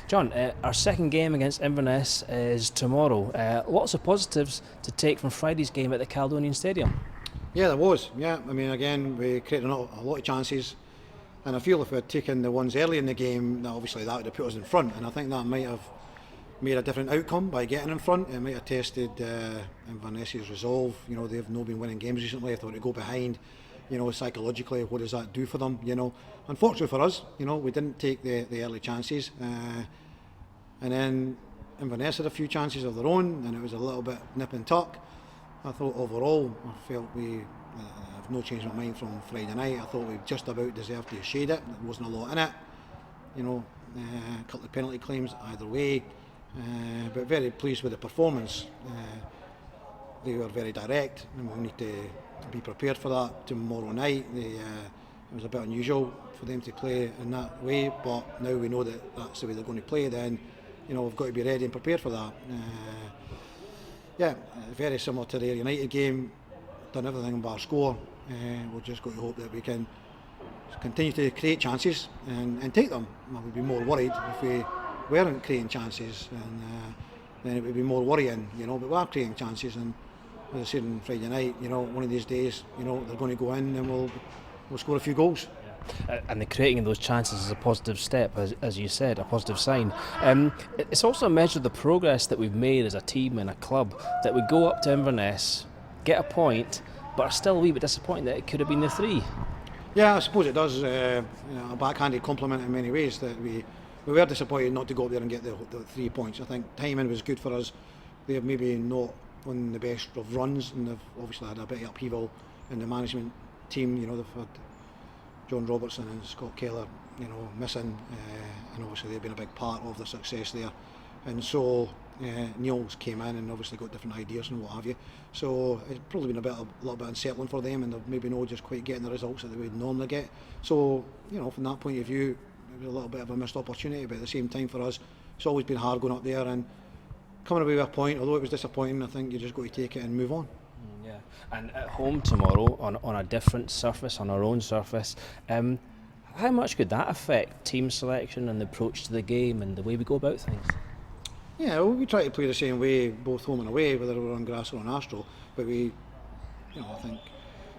John, our second game against Inverness is tomorrow. Lots of positives to take from Friday's game at the Caledonian Stadium. Yeah, there was. Yeah, I mean, again, we created a lot of chances, and I feel if we had taken the ones early in the game, obviously that would have put us in front, and I think that might have made a different outcome by getting in front. It might have tested Inverness's resolve. You know, they've not been winning games recently. If they were to go behind, you know, psychologically, what does that do for them? You know, unfortunately for us, you know, we didn't take the early chances, and then Inverness had a few chances of their own, and it was a little bit nip and tuck. I thought overall, I felt we have no change in my mind from Friday night. I thought we just about deserved to shade it. There wasn't a lot in it. You know, a couple of penalty claims either way, but very pleased with the performance. They were very direct, and we need to be prepared for that tomorrow night. It was a bit unusual for them to play in that way, but now we know that that's the way they're going to play. Then, you know, we've got to be ready and prepared for that. Yeah, very similar to the United game. Done everything bar score. We've just got to hope that we can continue to create chances and take them. I would be more worried if we weren't creating chances, and then it would be more worrying, you know. But we are creating chances, and as I said on Friday night, you know, one of these days, you know, they're going to go in and we'll score a few goals. And the creating of those chances is a positive step, as you said, a positive sign. It's also a measure of the progress that we've made as a team and a club, that we go up to Inverness, get a point, but are still a wee bit disappointed that it could have been the 3. Yeah, I suppose it does. A backhanded compliment in many ways that we were disappointed not to go up there and get the 3 points. I think timing was good for us. They have maybe not won the best of runs, and they've obviously had a bit of upheaval in the management team. You know, they've had John Robertson and Scott Keller, you know, missing, and obviously they've been a big part of the success there. And so Neil's came in and obviously got different ideas and what have you. So it's probably been a little bit unsettling for them, and they've maybe not just quite getting the results that they would normally get. So, you know, from that point of view, it was a little bit of a missed opportunity. But at the same time, for us, it's always been hard going up there and coming away with a point. Although it was disappointing, I think you just got to take it and move on. Yeah, and at home tomorrow on a different surface, on our own surface, how much could that affect team selection and the approach to the game and the way we go about things? Yeah, well, we try to play the same way both home and away, whether we're on grass or on astral. But we, you know, I think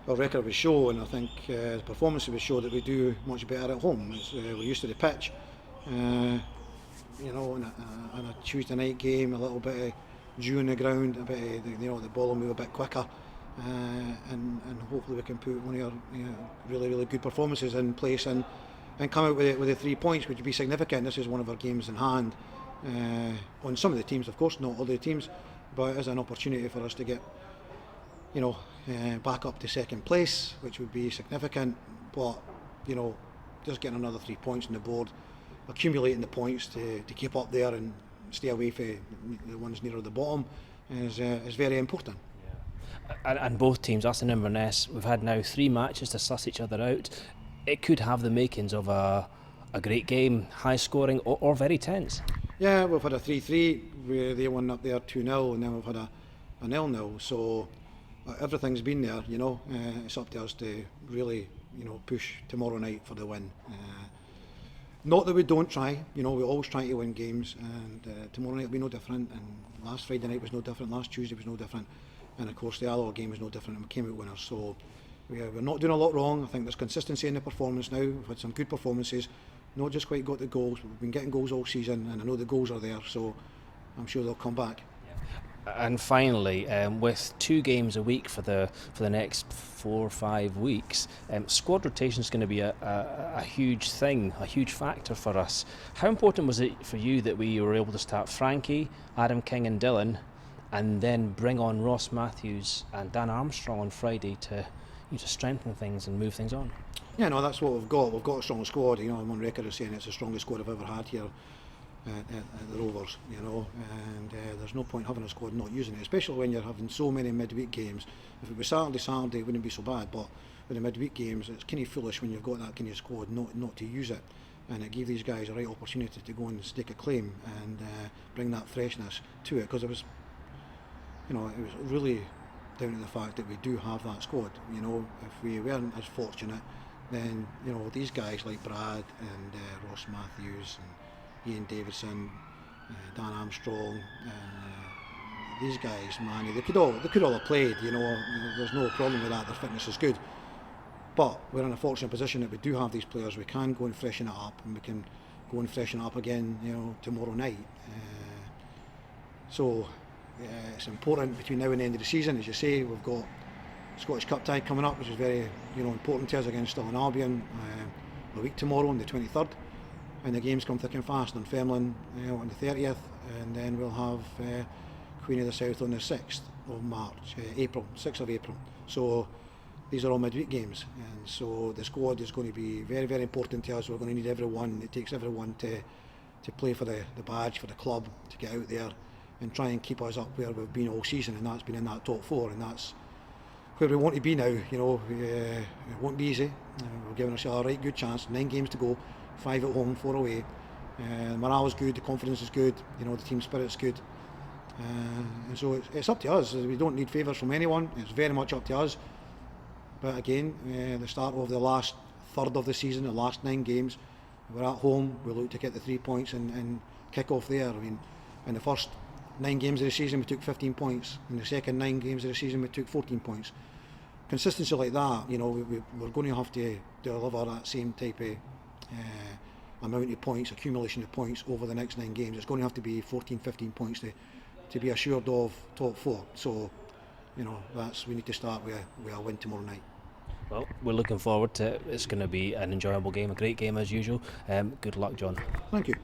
our record would show, and I think the performance would show that we do much better at home. We're used to the pitch. You know, on a Tuesday night game, a little bit of dew on the ground, a bit of, you know, the ball will move a bit quicker, and hopefully we can put one of our, you know, really good performances in place and come out with the 3 points, which would be significant. This is one of our games in hand. On some of the teams, of course, not all the teams, but it is an opportunity for us to get, you know, back up to second place, which would be significant. But, you know, just getting another 3 points on the board, accumulating the points to keep up there and stay away from the ones nearer the bottom is very important. And both teams, us and Inverness, we've had now 3 matches to suss each other out. It could have the makings of a great game, high scoring or very tense. Yeah, we've had a 3-3 where they won up there 2-0, and then we've had a 0-0. So everything's been there, you know. It's up to us to really, you know, push tomorrow night for the win. Not that we don't try, you know, we always try to win games, and tomorrow night will be no different, and last Friday night was no different, last Tuesday was no different, and of course the Alloa game was no different, and we came out winners. So we're not doing a lot wrong. I think there's consistency in the performance now. We've had some good performances, not just quite got the goals, but we've been getting goals all season, and I know the goals are there, so I'm sure they'll come back. And finally, with 2 games a week for the next 4 or 5 weeks, squad rotation is going to be a huge thing, a huge factor for us. How important was it for you that we were able to start Frankie, Adam King and Dylan, and then bring on Ross Matthews and Dan Armstrong on Friday to strengthen things and move things on? Yeah, no, that's what we've got. We've got a strong squad. You know, I'm on record as saying it's the strongest squad I've ever had here at the Rovers, you know, and there's no point having a squad not using it, especially when you're having so many midweek games. If it was Saturday, it wouldn't be so bad, but with the midweek games, it's kind of foolish when you've got that kind of squad not to use it, and it gave these guys a right opportunity to go and stake a claim and bring that freshness to it, because it was, you know, it was really down to the fact that we do have that squad. You know, if we weren't as fortunate, then, you know, these guys like Brad and Ross Matthews and Ian Davidson, Dan Armstrong, these guys, man, they could all have played. There's no problem with that. Their fitness is good, but we're in a fortunate position that we do have these players. We can go and freshen it up, and we can go and freshen it up again, tomorrow night. So it's important between now and the end of the season. As you say, we've got Scottish Cup tie coming up, which is very important to us against Stirling Albion a week tomorrow on the 23rd, and the games come thick and fast on Dunfermline on the 30th, and then we'll have Queen of the South on the 6th of March, 6th of April. So these are all midweek games, and so the squad is going to be very, very important to us. We're going to need everyone. It takes everyone to play for the badge, for the club, to get out there and try and keep us up where we've been all season, and that's been in that top 4, and that's where we want to be now. It won't be easy. We're giving ourselves a right good chance. 9 games to go, 5 at home, 4 away. Morale is good, the confidence is good, the team spirit's good. And so it's up to us. We don't need favours from anyone. It's very much up to us. But again, the start of the last third of the season, the last 9 games, we're at home. We look to get the 3 points and kick off there. In the first 9 games of the season we took 15 points. In the second 9 games of the season we took 14 points. Consistency like that, we're going to have to deliver that same type of amount of points, accumulation of points over the next 9 games. It's going to have to be 14, 15 points to be assured of top 4. So, we need to start with a win tomorrow night. Well, we're looking forward to it. It's going to be an enjoyable game, a great game as usual. Good luck, John. Thank you.